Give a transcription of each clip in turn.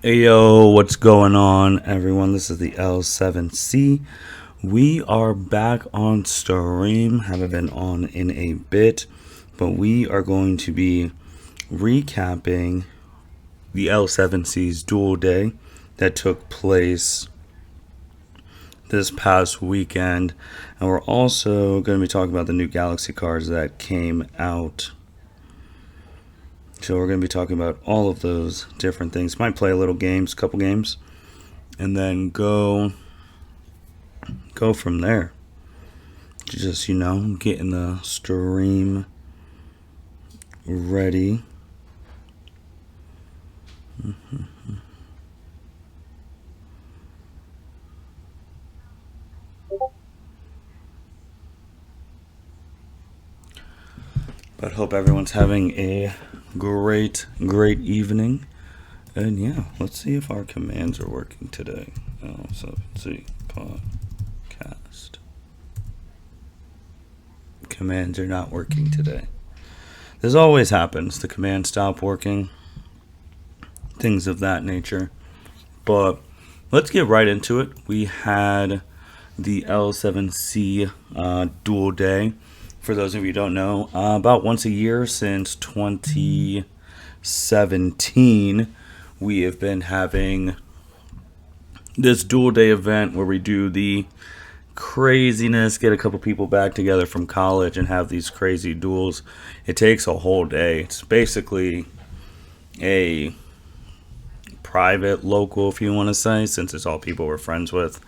Hey yo, what's going on, everyone? This is the L7C. We are back on stream. Haven't been on in a bit, but we are going to be recapping the L7C's Duel Day that took place this past weekend. And we're also going to be talking about the new Galaxy cards that came out. So we're going to be talking about all of those different things. Might play a little games, couple games, and then go from there. Just, getting the stream ready. But hope everyone's having a great evening. And yeah, let's see if our commands are working today. L7C podcast. Commands are not working today. This always happens. The commands stop working. Things of that nature. But let's get right into it. We had the L7C Duel Day. For those of you who don't know, about once a year since 2017, we have been having this Duel Day event where we do the craziness, get a couple people back together from college and have these crazy duels. It takes a whole day. It's basically a private, local, if you want to say, since it's all people we're friends with.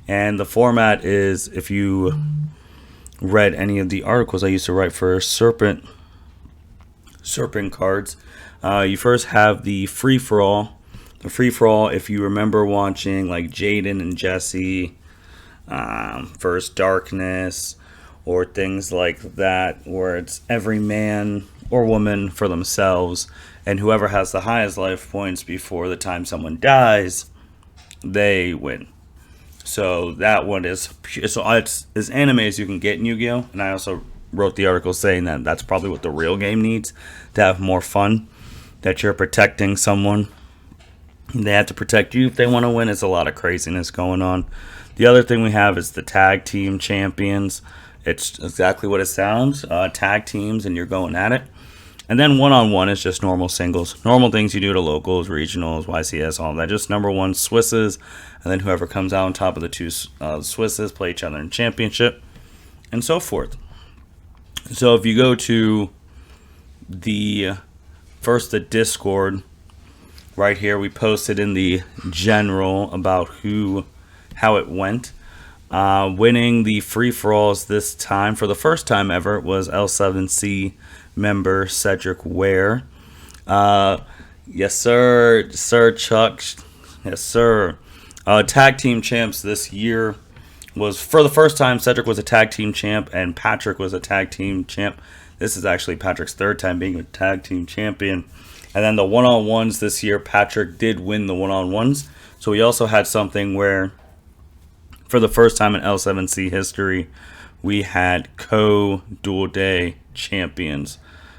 And the format is, if you read any of the articles I used to write for Serpent cards, you first have the free-for-all. The free-for-all, if you remember watching like Jaden and Jesse, First Darkness, or things like that, where it's every man or woman for themselves, and whoever has the highest life points before the time someone dies, they win. So that one is it's as anime as you can get in Yu-Gi-Oh! And I also wrote the article saying that that's probably what the real game needs to have more fun. That you're protecting someone, they have to protect you if they want to win. It's a lot of craziness going on. The other thing we have is the tag team champions. It's exactly what it sounds. Tag teams, and you're going at it. And then one-on-one is just normal singles. Normal things you do to locals, regionals, YCS, all that. Just number one Swisses. And then whoever comes out on top of the two Swisses play each other in championship. And so forth. So if you go to the Discord, right here, we posted in the general about how it went. Winning the free-for-alls this time, for the first time ever, was L7C member Cedric Ware. Yes, sir. Sir Chuck. Yes, sir. Tag team champs this year was, for the first time, Cedric was a tag team champ and Patrick was a tag team champ. This is actually Patrick's third time being a tag team champion. And then the one-on-ones this year, Patrick did win the one-on-ones. So we also had something where, for the first time in L7C history, we had co-Duel Day champions.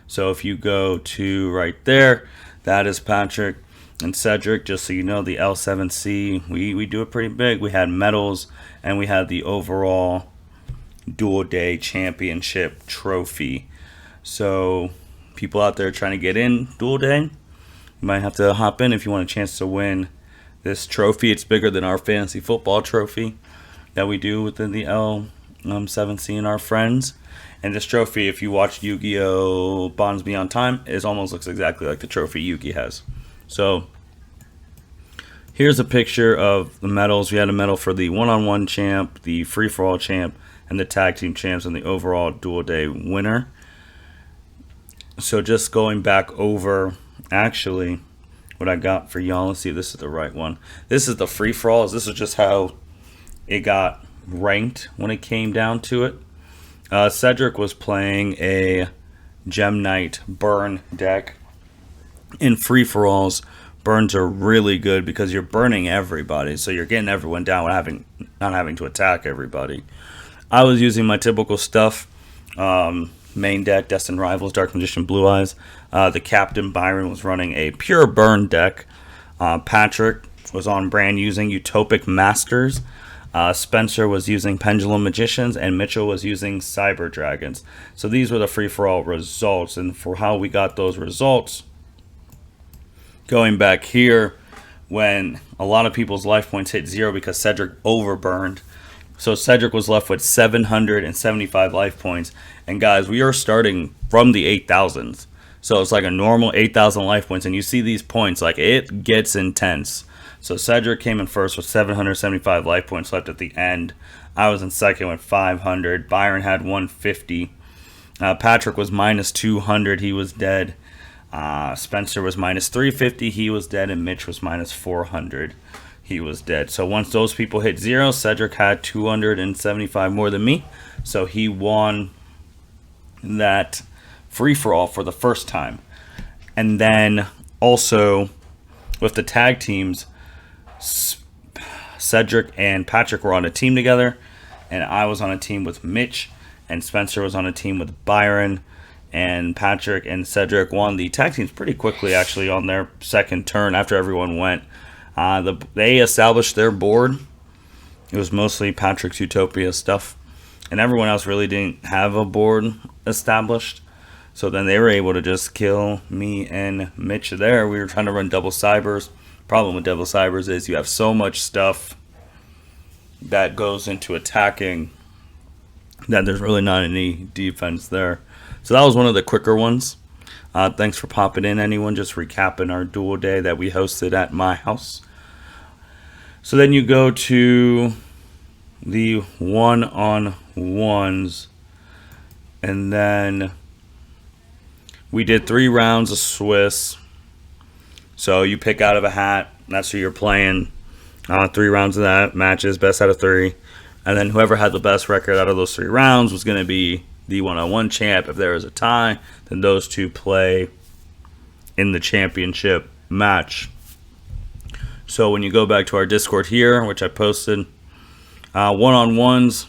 So if you go to right there, that is Patrick and Cedric. Just so you know, the L7C, we do it pretty big. We had medals, and we had the overall Duel Day championship trophy. So people out there trying to get in Duel Day, you might have to hop in if you want a chance to win this trophy. It's bigger than our fantasy football trophy that we do within the L7C and our friends. And this trophy, if you watch Yu-Gi-Oh! Bonds Beyond Time, it almost looks exactly like the trophy Yugi has. So here's a picture of the medals. We had a medal for the one-on-one champ, the free-for-all champ, and the tag team champs, and the overall Duel Day winner. So just going back over, actually, what I got for y'all. Let's see if this is the right one. This is the free-for-alls. This is just how it got ranked when it came down to it. Cedric was playing a Gem Knight burn deck. In free-for-alls, burns are really good because you're burning everybody, so you're getting everyone down without not having to attack everybody. I was using my typical stuff. Main deck, Destined Rivals, Dark Magician, Blue Eyes. The Captain Byron was running a pure burn deck. Patrick was on brand using Utopic Masters. Spencer was using Pendulum Magicians, and Mitchell was using Cyber Dragons. So these were the free-for-all results. And for how we got those results, going back here, when a lot of people's life points hit 0 because Cedric overburned. So Cedric was left with 775 life points. And guys, we are starting from the 8,000s. So it's like a normal 8,000 life points. And you see these points, like it gets intense. So Cedric came in first with 775 life points left at the end. I was in second with 500. Byron had 150. Patrick was minus 200. He was dead. Spencer was minus 350. He was dead. And Mitch was minus 400. He was dead. So once those people hit 0, Cedric had 275 more than me. So he won that free-for-all for the first time. And then also with the tag teams, Cedric and Patrick were on a team together, and I was on a team with Mitch, and Spencer was on a team with Byron, and Patrick and Cedric won the tag teams pretty quickly, actually, on their second turn after everyone went. They established their board. It was mostly Patrick's Utopia stuff, and everyone else really didn't have a board established. So then they were able to just kill me and Mitch there. We were trying to run double cybers. Problem with double cybers is you have so much stuff that goes into attacking that there's really not any defense there. So that was one of the quicker ones. Thanks for popping in, anyone. Just recapping our duel day that we hosted at my house. So then you go to the one-on-ones, and then we did 3 rounds of Swiss. So you pick out of a hat. That's who you're playing. 3 rounds of that. Matches, best out of 3. And then whoever had the best record out of those 3 rounds was going to be the one-on-one champ. If there was a tie, then those two play in the championship match. So when you go back to our Discord here, which I posted, one-on-ones,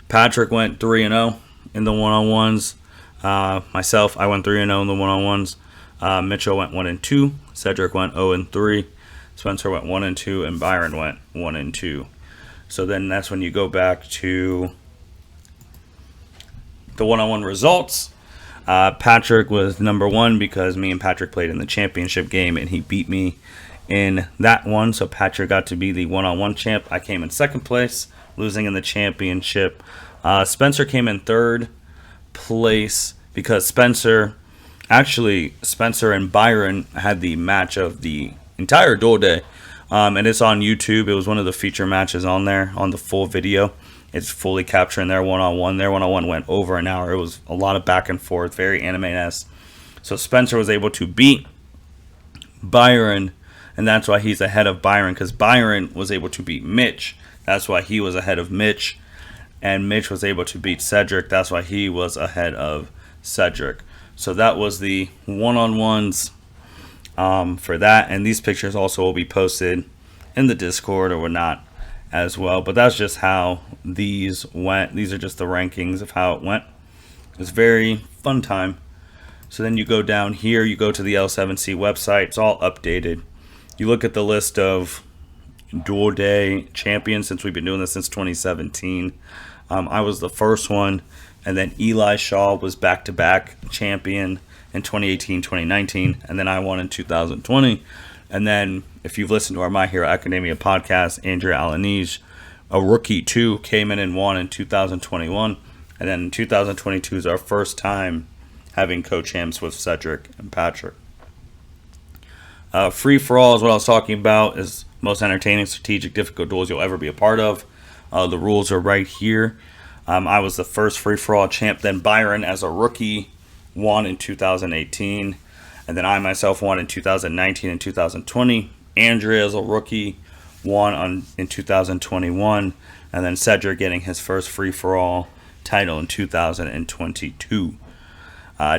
Patrick went 3-0 in the one-on-ones. Myself, I went 3-0 in the one-on-ones. Mitchell went 1-2. Cedric went 0-3. Spencer went 1-2, and Byron went 1-2. So then that's when you go back to the one-on-one results. Patrick was number 1 because me and Patrick played in the championship game, and he beat me in that one. So Patrick got to be the one-on-one champ. I came in second place, losing in the championship. Spencer came in third place because Spencer and Byron had the match of the entire duel day, and it's on YouTube. It was one of the feature matches on there on the full video. It's fully capturing their one-on-one. Their one-on-one went over an hour. It was a lot of back and forth, very anime-esque. So Spencer was able to beat Byron, and that's why he's ahead of Byron, because Byron was able to beat Mitch. That's why he was ahead of Mitch. And Mitch was able to beat Cedric. That's why he was ahead of Cedric. So that was the one-on-ones for that. And these pictures also will be posted in the Discord or whatnot as well. But that's just how these went. These are just the rankings of how it went. It was a very fun time. So then you go down here. You go to the L7C website. It's all updated. You look at the list of Duel Day champions since we've been doing this since 2017. I was the first one. And then Eli Shaw was back-to-back champion in 2018, 2019. And then I won in 2020. And then if you've listened to our My Hero Academia podcast, Andrea Alanige, a rookie too, came in and won in 2021. And then 2022 is our first time having co-champs with Cedric and Patrick. Free-for-all is what I was talking about, is most entertaining, strategic, difficult duels you'll ever be a part of. The rules are right here. I was the first free-for-all champ. Then Byron, as a rookie, won in 2018. And then I myself won in 2019 and 2020. Andrea, as a rookie, won in 2021. And then Cedric getting his first free-for-all title in 2022.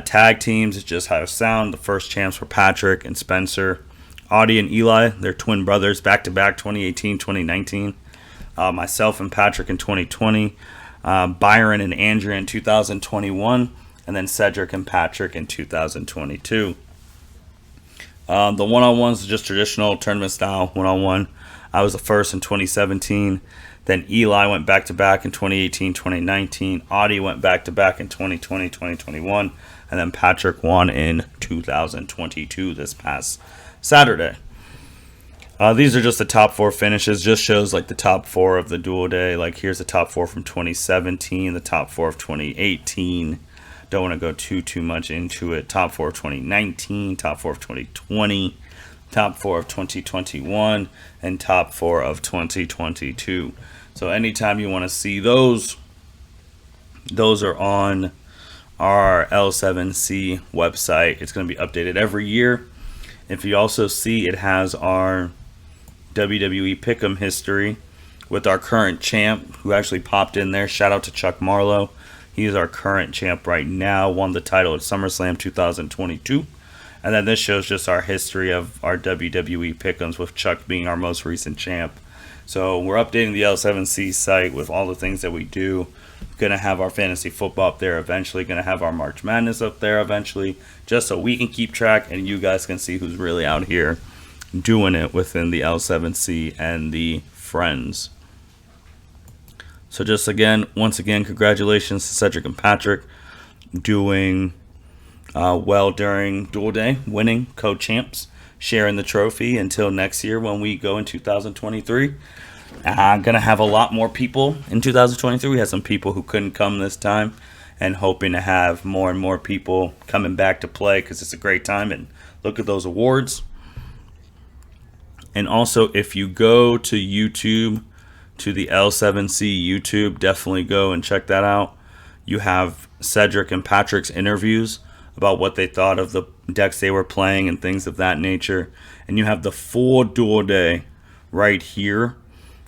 Tag teams is just how it sound. The first champs were Patrick and Spencer. Audie and Eli, they're twin brothers, back-to-back 2018, 2019. Myself and Patrick in 2020. Byron and Andrea in 2021, and then Cedric and Patrick in 2022. The one-on-ones is just traditional tournament style one-on-one. I was the first in 2017. Then Eli went back-to-back in 2018, 2019. Audie went back-to-back in 2020, 2021. And then Patrick won in 2022 this past Saturday. These are just the top 4 finishes. Just shows like the top 4 of the Duel Day. Like here's the top 4 from 2017, the top 4 of 2018. Don't want to go too much into it. Top 4 of 2019, top 4 of 2020, top 4 of 2021, and top 4 of 2022. So anytime you want to see those are on our L7C website. It's going to be updated every year. If you also see, it has our WWE Pick'em history with our current champ who actually popped in there. Shout out to Chuck Marlowe. He is our current champ right now. Won the title at SummerSlam 2022. And then this shows just our history of our WWE Pick'ems with Chuck being our most recent champ. So we're updating the L7C site with all the things that we do. Going to have our fantasy football up there eventually. Going to have our March Madness up there eventually. Just so we can keep track and you guys can see who's really out here doing it within the L7C and the friends. So just once again, congratulations to Cedric and Patrick doing well during Duel Day, winning co-champs, sharing the trophy until next year when we go in 2023. I'm going to have a lot more people in 2023. We had some people who couldn't come this time and hoping to have more and more people coming back to play because it's a great time. And look at those awards. And also, if you go to YouTube, to the L7C YouTube, definitely go and check that out. You have Cedric and Patrick's interviews about what they thought of the decks they were playing and things of that nature. And you have the full Duel Day right here.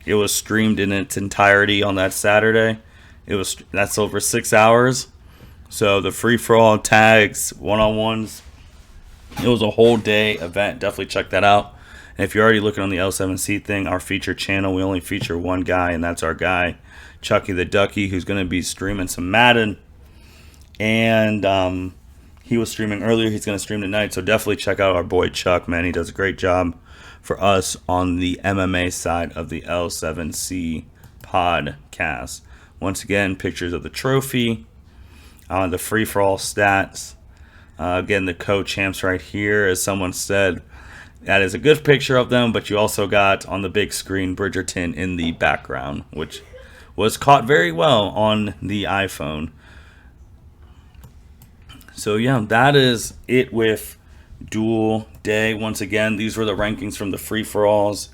It was streamed in its entirety on that Saturday. That's over 6 hours. So the free-for-all tags, one-on-ones, it was a whole day event. Definitely check that out. And if you're already looking on the L7C thing, our featured channel, we only feature one guy, and that's our guy, Chucky the Ducky, who's going to be streaming some Madden. And he was streaming earlier. He's going to stream tonight. So definitely check out our boy Chuck, man. He does a great job for us on the MMA side of the L7C podcast. Once again, pictures of the trophy, the free-for-all stats. Again, the co-champs right here, as someone said. That is a good picture of them, but you also got on the big screen Bridgerton in the background, which was caught very well on the iPhone. So yeah, that is it with Duel Day. Once again, these were the rankings from the free-for-alls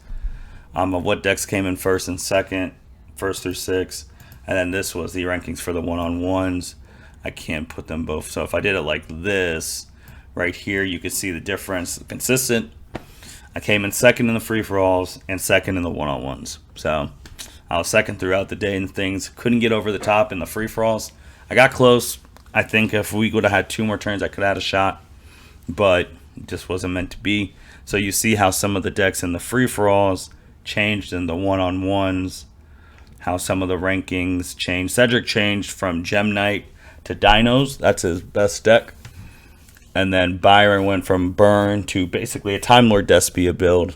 of what decks came in first and second, first through six. And then this was the rankings for the one-on-ones. I can't put them both. So if I did it like this, right here, you can see the difference. Consistent. I came in second in the free-for-alls and second in the one-on-ones. So I was second throughout the day and things. Couldn't get over the top in the free-for-alls. I got close. I think if we would have had 2 more turns, I could have had a shot. But it just wasn't meant to be. So you see how some of the decks in the free-for-alls changed in the one-on-ones. How some of the rankings changed. Cedric changed from Gem Knight to Dinos. That's his best deck. And then Byron went from Burn to basically a Time Lord Despia build.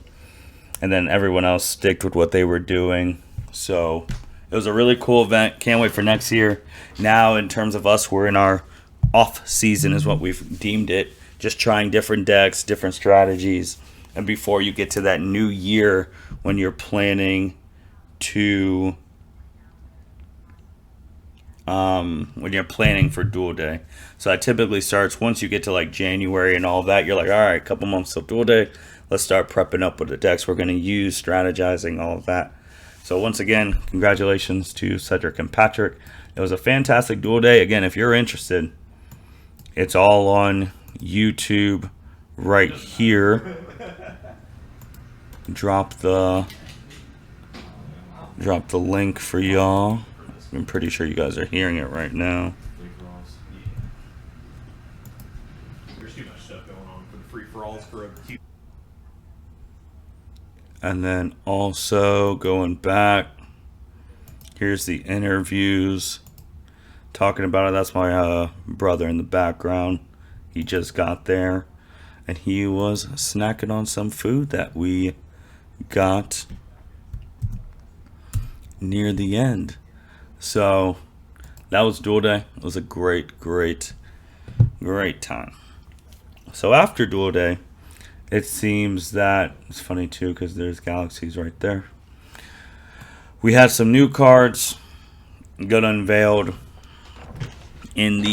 And then everyone else sticked with what they were doing. So it was a really cool event. Can't wait for next year. Now, in terms of us, we're in our off season is what we've deemed it. Just trying different decks, different strategies. And before you get to that new year when you're planning to... when you're planning for Duel Day. So that typically starts once you get to like January and all that. You're like, all right, a couple months till Duel Day. Let's start prepping up with the decks we're going to use, strategizing, all of that. So once again, congratulations to Cedric and Patrick. It was a fantastic Duel Day. Again, if you're interested, it's all on YouTube right here. Drop the link for y'all. I'm pretty sure you guys are hearing it right now. There's too much stuff going on for the free-for-alls for a cute. And then also going back, here's the interviews talking about it. That's my brother in the background. He just got there. and he was snacking on some food that we got near the end. So that was Duel Day. It was a great time. So after Duel Day, it seems that it's funny too because there's galaxies right there. We had some new cards got unveiled in the